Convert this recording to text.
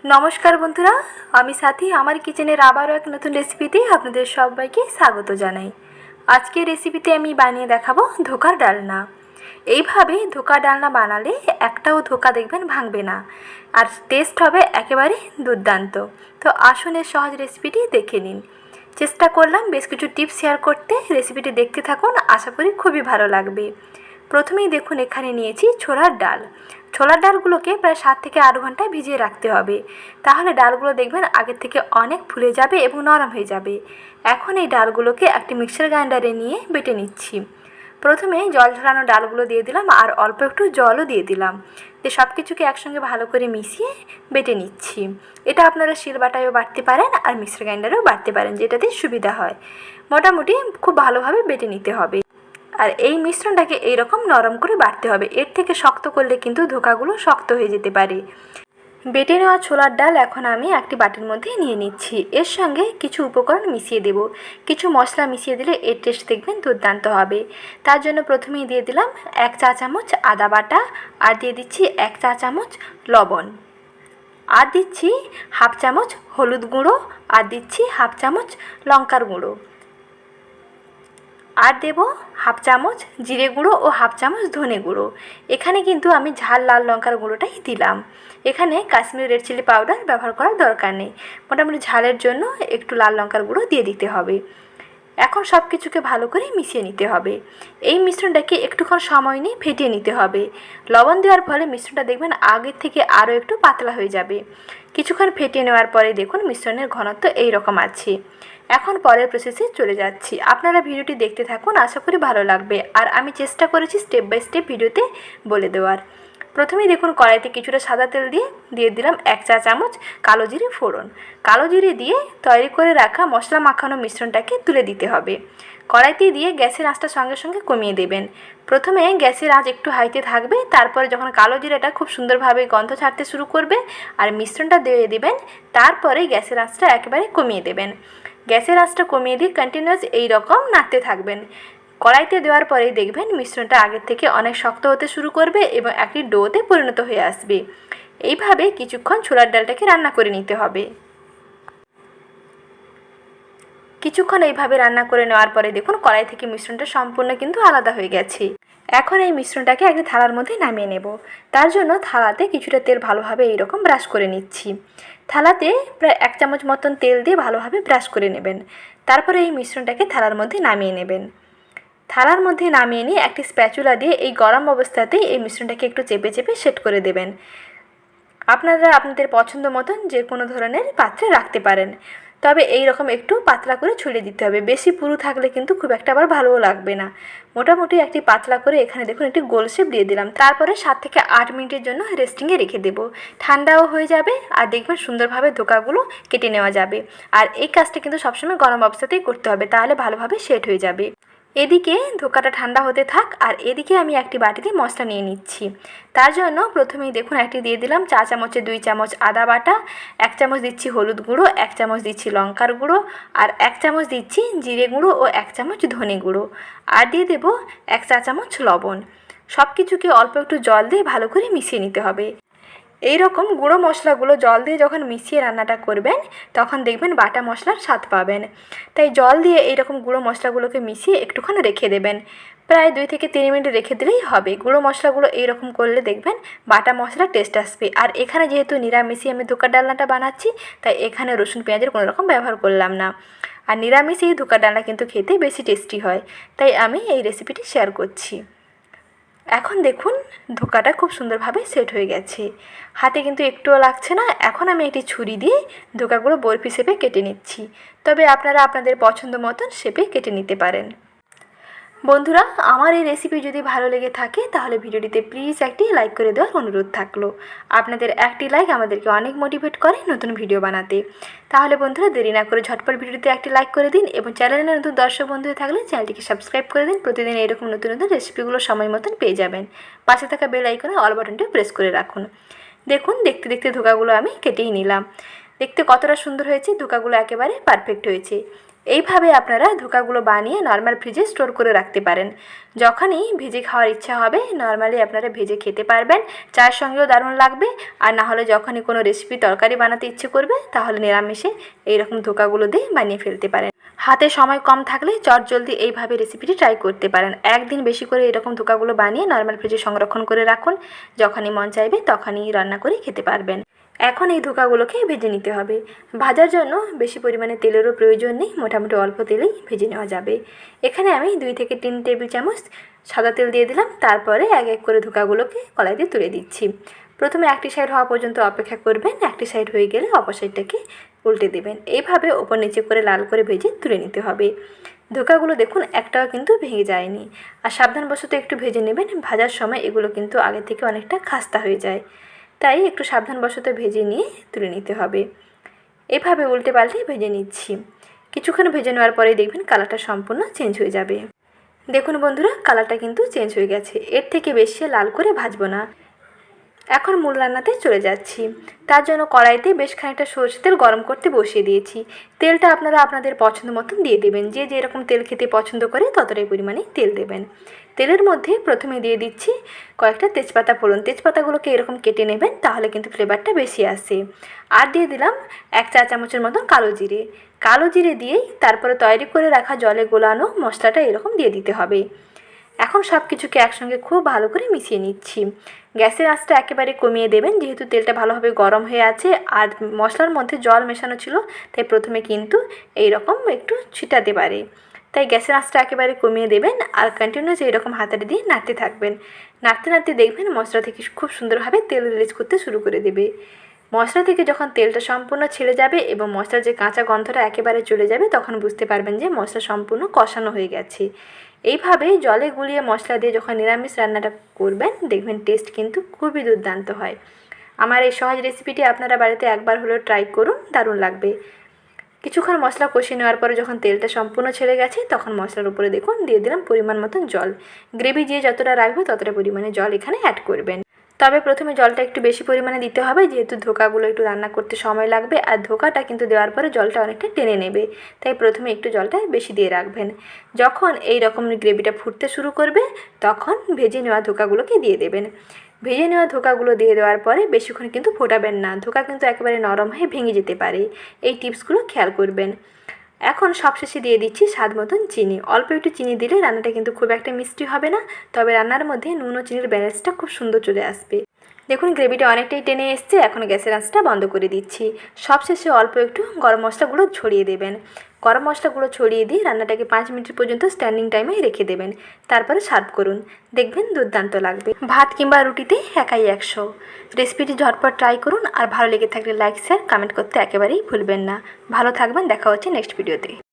নমস্কার বন্ধুরা, আমি সাথী। আমার কিচেনের আবারও এক নতুন রেসিপিতে আপনাদের সবাইকে স্বাগত জানাই। আজকের রেসিপিতে আমি বানিয়ে দেখাবো ধোকার ডালনা। এইভাবে ধোকার ডালনা বানালে একটাও ধোকা দেখবেন ভাঙবে না, আর টেস্ট হবে একেবারে দুর্দান্ত। তো আসুন এর সহজ রেসিপিটি দেখে নিন। চেষ্টা করলাম বেশ কিছু টিপস শেয়ার করতে। রেসিপিটি দেখতে থাকুন, আশা করি খুবই ভালো লাগবে। প্রথমেই দেখুন এখানে নিয়েছি ছোলার ডাল। ছোলার ডালগুলোকে প্রায় 7 থেকে 8 ঘন্টা ভিজিয়ে রাখতে হবে, তাহলে ডালগুলো দেখবেন আগের থেকে অনেক ফুলে যাবে এবং নরম হয়ে যাবে। এখন এই ডালগুলোকে একটি মিক্সার গ্রাইন্ডারে নিয়ে বেটে নিচ্ছি। প্রথমে জল ঝরানো ডালগুলো দিয়ে দিলাম আর অল্প একটু জলও দিয়ে দিলাম, দিয়ে সব কিছুকে একসঙ্গে ভালো করে মিশিয়ে বেটে নিচ্ছি। এটা আপনারা শিলবাটায়ও বাটতে পারেন আর মিক্সার গ্রাইন্ডারেও বাটতে পারেন, যেটাতে সুবিধা হয়। মোটামুটি খুব ভালোভাবে বেটে নিতে হবে। আর এই মিশ্রণটাকে এইরকম নরম করে বাটতে হবে, এর থেকে শক্ত করলে কিন্তু ধোকাগুলো শক্ত হয়ে যেতে পারে। বেটে নেওয়া ছোলার ডাল এখন আমি একটি বাটির মধ্যে নিয়ে নিচ্ছি। এর সঙ্গে কিছু উপকরণ মিশিয়ে দেব। কিছু মশলা মিশিয়ে দিলে এর টেস্ট দেখবেন দুর্দান্ত হবে। তার জন্য প্রথমেই দিয়ে দিলাম 1 চা চামচ আদা বাটা, আর দিয়ে দিচ্ছি 1 চা চামচ লবণ, আর দিচ্ছি হাফ চামচ হলুদ গুঁড়ো, আর দিচ্ছি হাফ চামচ লঙ্কার গুঁড়ো, আর দেব হাফ চামচ জিরে গুঁড়ো ও হাফ চামচ ধনে গুঁড়ো। এখানে কিন্তু আমি ঝাল লাল লঙ্কার গুঁড়োটাই দিলাম। এখানে কাশ্মীরি রেড চিলি পাউডার ব্যবহার করার দরকার নেই। মোটামুটি ঝালের জন্য একটু লাল লঙ্কার গুঁড়ো দিয়ে দিতে হবে। এখন সব কিছুকে ভালো করে মিশিয়ে নিতে হবে। এই মিশ্রণটাকে একটুক্ষণ সময় নিয়ে ফেটিয়ে নিতে হবে। লবণ দেওয়ার ফলে মিশ্রণটা দেখবেন আগের থেকে আরও একটু পাতলা হয়ে যাবে। কিছুক্ষণ ফেটিয়ে নেওয়ার পরে দেখুন মিশ্রণের ঘনত্ব এই রকম আছে। এখন পরের প্রসেসে চলে যাচ্ছি। আপনারা ভিডিওটি দেখতে থাকুন, আশা করি ভালো লাগবে। আর আমি চেষ্টা করেছি স্টেপ বাই স্টেপ ভিডিওতে বলে দেওয়ার। প্রথমেই দেখুন কড়াইতে কিছুটা সাদা তেল দিয়ে দিলাম 1 চা চামচ কালো জিরে ফোড়ন। কালো জিরে দিয়ে তৈরি করে রাখা মশলা মাখানো মিশ্রণটাকে তুলে দিতে হবে। কড়াইতে দিয়ে গ্যাসের আঁচটা সঙ্গে সঙ্গে কমিয়ে দেবেন। প্রথমে গ্যাসের আঁচ একটু হাইতে থাকবে, তারপরে যখন কালো জিরাটা খুব সুন্দরভাবে গন্ধ ছাড়তে শুরু করবে আর মিশ্রণটা দিয়ে দেবেন, তারপরে গ্যাসের আঁচটা একেবারে কমিয়ে দেবেন। গ্যাসের আঁচটা কমিয়ে দিয়ে কন্টিনিউয়াস এই রকম নাড়তে থাকবেন। কড়াইতে দেওয়ার পরেই দেখবেন মিশ্রণটা আগের থেকে অনেক শক্ত হতে শুরু করবে এবং একটি ডোতে পরিণত হয়ে আসবে। এইভাবে কিছুক্ষণ ছোলার ডালটাকে রান্না করে নিতে হবে। কিছুক্ষণ এইভাবে রান্না করে নেওয়ার পরে দেখুন কড়াই থেকে মিশ্রণটা সম্পূর্ণ কিন্তু আলাদা হয়ে গেছে। এখন এই মিশ্রণটাকে একটি থালার মধ্যে নামিয়ে নেব। তার জন্য থালাতে কিছুটা তেল ভালোভাবে এইরকম ব্রাশ করে নিচ্ছি। থালাতে প্রায় 1 চামচ মতন তেল দিয়ে ভালোভাবে ব্রাশ করে নেবেন। তারপরে এই মিশ্রণটাকে থালার মধ্যে নামিয়ে নেবেন। থালার মধ্যে নামিয়ে নিয়ে একটি স্প্যাচুলা দিয়ে এই গরম অবস্থাতেই এই মিশ্রণটাকে একটু চেপে চেপে সেট করে দেবেন। আপনারা আপনাদের পছন্দ মতন যে কোনো ধরনের পাত্রে রাখতে পারেন, তবে এই রকম একটু পাতলা করে ছড়িয়ে দিতে হবে। বেশি পুরু থাকলে কিন্তু খুব একটা আবার ভালোও লাগবে না। মোটামুটি একটি পাতলা করে এখানে দেখুন একটি গোল শেপ দিয়ে দিলাম। তারপরে 7 থেকে 8 মিনিটের জন্য রেস্টিংয়ে রেখে দেব। ঠান্ডাও হয়ে যাবে আর দেখবেন সুন্দরভাবে ধোকাগুলো কেটে নেওয়া যাবে। আর এই কাজটা কিন্তু সবসময় গরম অবস্থাতেই করতে হবে, তাহলে ভালোভাবে সেট হয়ে যাবে। এদিকে ধোকাটা ঠান্ডা হতে থাক, আর এদিকে আমি একটি বাটিতে মশলা নিয়ে নিচ্ছি। তার জন্য প্রথমেই দেখুন একটি দিয়ে দিলাম চা চামচে 2 চামচ আদা বাটা, 1 চামচ দিচ্ছি হলুদ গুঁড়ো, 1 চামচ দিচ্ছি লঙ্কার গুঁড়ো, আর 1 চামচ দিচ্ছি জিরে গুঁড়ো ও 1 চামচ ধনে গুঁড়ো, আর দিয়ে দেব 1 চা চামচ লবণ। সব কিছুকে অল্প একটু জল দিয়ে ভালো করে মিশিয়ে নিতে হবে। এই রকম গুঁড়ো মশলাগুলো জল দিয়ে যখন মিশিয়ে রান্নাটা করবেন তখন দেখবেন বাটা মশলার স্বাদ পাবেন। তাই জল দিয়ে এই রকম গুঁড়ো মশলাগুলোকে মিশিয়ে একটুক্ষণ রেখে দেবেন। প্রায় 2 থেকে 3 মিনিট রেখে দিলেই হবে। গুঁড়ো মশলাগুলো এইরকম করলে দেখবেন বাটা মশলার টেস্ট আসবে। আর এখানে যেহেতু নিরামিষই আমি ধোকার ডালনাটা বানাচ্ছি, তাই এখানে রসুন পেঁয়াজের কোনো রকম ব্যবহার করলাম না। আর নিরামিষ এই ধোকার ডালনা কিন্তু খেতে বেশি টেস্টি হয়, তাই আমি এই রেসিপিটি শেয়ার করছি। এখন দেখুন ধোকাটা খুব সুন্দরভাবে সেট হয়ে গেছে, হাতে কিন্তু একটুও লাগছে না। এখন আমি একটি ছুরি দিয়ে ধোকাগুলো বরফি শেপে কেটে নিচ্ছি, তবে আপনারা আপনাদের পছন্দ মতন শেপে কেটে নিতে পারেন। বন্ধুরা, আমার এই রেসিপি যদি ভালো লেগে থাকে তাহলে ভিডিওটিতে প্লিজ একটি লাইক করে দেওয়ার অনুরোধ থাকলো। আপনাদের একটি লাইক আমাদেরকে অনেক মোটিভেট করে নতুন ভিডিও বানাতে। তাহলে বন্ধুরা দেরি না করে ঝটপট ভিডিওটিতে একটি লাইক করে দিন এবং চ্যানেলে নতুন দর্শক বন্ধু হয়ে থাকলে চ্যানেলটিকে সাবস্ক্রাইব করে দিন। প্রতিদিন এরকম নতুন নতুন রেসিপিগুলো সময় মতন পেয়ে যাবেন। পাশে থাকা বেল আইকনে অল বাটনটি প্রেস করে রাখুন। দেখুন দেখতে দেখতে ধোকাগুলো আমি কেটেই নিলাম। দেখতে কতটা সুন্দর হয়েছে, ধোকাগুলো একেবারে পারফেক্ট হয়েছে। এইভাবে আপনারা ধোকাগুলো বানিয়ে নর্মাল ফ্রিজে স্টোর করে রাখতে পারেন। যখনই ভেজে খাওয়ার ইচ্ছা হবে নর্মালি আপনারা ভেজে খেতে পারবেন, চায়ের সঙ্গেও দারুণ লাগবে। আর না হলে যখনই কোনো রেসিপি তরকারি বানাতে ইচ্ছে করবে তাহলে নিরামিষে এইরকম ধোকাগুলো দিয়ে বানিয়ে ফেলতে পারেন। হাতে সময় কম থাকলে চটজলদি এইভাবে রেসিপিটি ট্রাই করতে পারেন। একদিন বেশি করে এরকম ধোকাগুলো বানিয়ে নর্মাল ফ্রিজে সংরক্ষণ করে রাখুন, যখনই মন চাইবে তখনই রান্না করে খেতে পারবেন। এখন এই ধোকাগুলোকে ভেজে নিতে হবে। ভাজার জন্য বেশি পরিমাণে তেলেরও প্রয়োজন নেই, মোটামুটি অল্প তেলেই ভেজে নেওয়া যাবে। এখানে আমি 2 থেকে 3 টেবিল চামচ সাদা তেল দিয়ে দিলাম। তারপরে এক এক করে ধোকাগুলোকে কড়াই দিয়ে তুলে দিচ্ছি। প্রথমে একটি সাইড হওয়া পর্যন্ত অপেক্ষা করবেন, একটি সাইড হয়ে গেলে অপর সাইডটাকে উল্টে দেবেন। এইভাবে ওপর নিচে করে লাল করে ভেজে তুলে নিতে হবে। ধোকাগুলো দেখুন একটাও কিন্তু ভেঙে যায়নি। আর সাবধানবশত একটু ভেজে নেবেন, ভাজার সময় এগুলো কিন্তু আগে থেকে অনেকটা খাস্তা হয়ে যায়, তাই একটু সাবধানবশত ভেজে নিয়ে তুলে নিতে হবে। এভাবে উল্টে পাল্টে ভেজে নিচ্ছি। কিছুক্ষণ ভেজে নেওয়ার পরেই দেখবেন কালারটা সম্পূর্ণ চেঞ্জ হয়ে যাবে। দেখুন বন্ধুরা, কালারটা কিন্তু চেঞ্জ হয়ে গেছে। এর থেকে বেশি লাল করে ভাজবো না। এখন মূল রান্নাতে চলে যাচ্ছি। তার জন্য কড়াইতে বেশ খানিকটা সরষের তেল গরম করতে বসিয়ে দিয়েছি। তেলটা আপনারা আপনাদের পছন্দ মতন দিয়ে দেবেন, যে যেরকম তেল খেতে পছন্দ করে ততটাই পরিমাণে তেল দেবেন। তেলের মধ্যে প্রথমে দিয়ে দিচ্ছি কয়েকটা তেজপাতা ফোড়ন। তেজপাতাগুলোকে এরকম কেটে নেবেন, তাহলে কিন্তু ফ্লেভারটা বেশি আসে। আর দিয়ে দিলাম 1 চা চামচের মতন কালো জিরে। কালো জিরে দিয়েই তারপরে তৈরি করে রাখা জলে গোলানো মশলাটা এরকম দিয়ে দিতে হবে। এখন সব কিছুকে একসঙ্গে খুব ভালো করে মিশিয়ে নিচ্ছি। গ্যাসের আঁচটা একেবারে কমিয়ে দেবেন, যেহেতু তেলটা ভালোভাবে গরম হয়ে আছে আর মশলার মধ্যে জল মেশানো ছিল, তাই প্রথমে কিন্তু এই রকম একটু ছিটাতে পারে। তাই গ্যাসের আঁচটা একেবারে কমিয়ে দেবেন আর কন্টিনিউয়াস এইরকম হাতাড়ি দিয়ে নাড়তে থাকবেন। নাড়তে নাড়তে দেখবেন মশলা থেকে খুব সুন্দরভাবে তেল রিলিজ করতে শুরু করে দেবে। মশলা থেকে যখন তেলটা সম্পূর্ণ ছেড়ে যাবে এবং মশলার যে কাঁচা গন্ধটা একেবারে চলে যাবে, তখন বুঝতে পারবেন যে মশলা সম্পূর্ণ কষানো হয়ে গেছে। এইভাবে জলে গুলিয়ে মশলা দিয়ে যখন নিরামিষ রান্নাটা করবেন, দেখবেন টেস্ট কিন্তু খুবই দুর্দান্ত হয়। আমার এই সহজ রেসিপিটি আপনারা বাড়িতে একবার হলেও ট্রাই করুন, দারুণ লাগবে। কিছুক্ষণ মশলা কষিয়ে নেওয়ার পরে যখন তেলটা সম্পূর্ণ ছেড়ে গেছে, তখন মশলার উপরে দেখুন দিয়ে দিলাম পরিমাণ মতন জল। গ্রেভি যে যতটা রাখবে ততটা পরিমাণে জল এখানে অ্যাড করবেন। তবে প্রথমে জলটা একটু বেশি পরিমাণে দিতে হবে, যেহেতু ধোকাগুলো একটু রান্না করতে সময় লাগবে আর ধোকাটা কিন্তু দেওয়ার পরে জলটা অনেকটা টেনে নেবে, তাই প্রথমে একটু জলটা বেশি দিয়ে রাখবেন। যখন এই রকম গ্রেভিটা ফুটতে শুরু করবে তখন ভেজে নেওয়া ধোকাগুলোকে দিয়ে দেবেন। ভেজে নেওয়া ধোকাগুলো দিয়ে দেওয়ার পরে বেশিক্ষণ কিন্তু ফোটাবেন না, ধোকা কিন্তু একেবারে নরম হয়ে ভেঙে যেতে পারে। এই টিপসগুলো খেয়াল করবেন। এখন সবশেষে দিয়ে দিচ্ছি স্বাদ মতন চিনি। অল্প একটু চিনি দিলে রান্নাটা কিন্তু খুব একটা মিষ্টি হবে না, তবে রান্নার মধ্যে নুন ও চিনির ব্যালেন্সটা খুব সুন্দর চলে আসবে। দেখুন গ্রেভিটা অনেকটাই টেনে এসছে। এখন গ্যাসের আঁচটা বন্ধ করে দিচ্ছি। সবশেষে অল্প একটু গরম মশলাগুলো ছড়িয়ে দেবেন। গরম মশলাগুলো ছড়িয়ে দিয়ে রান্নাটাকে 5 মিনিট পর্যন্ত স্ট্যান্ডিং টাইমে রেখে দেবেন। তারপরে সার্ভ করুন, দেখবেন দুর্দান্ত লাগবে। ভাত কিংবা রুটিতে একাই 100। রেসিপিটি ঝটপট ট্রাই করুন আর ভালো লেগে থাকলে লাইক শেয়ার কমেন্ট করতে একেবারেই ভুলবেন না। ভালো থাকবেন, দেখা হচ্ছে নেক্সট ভিডিওতে।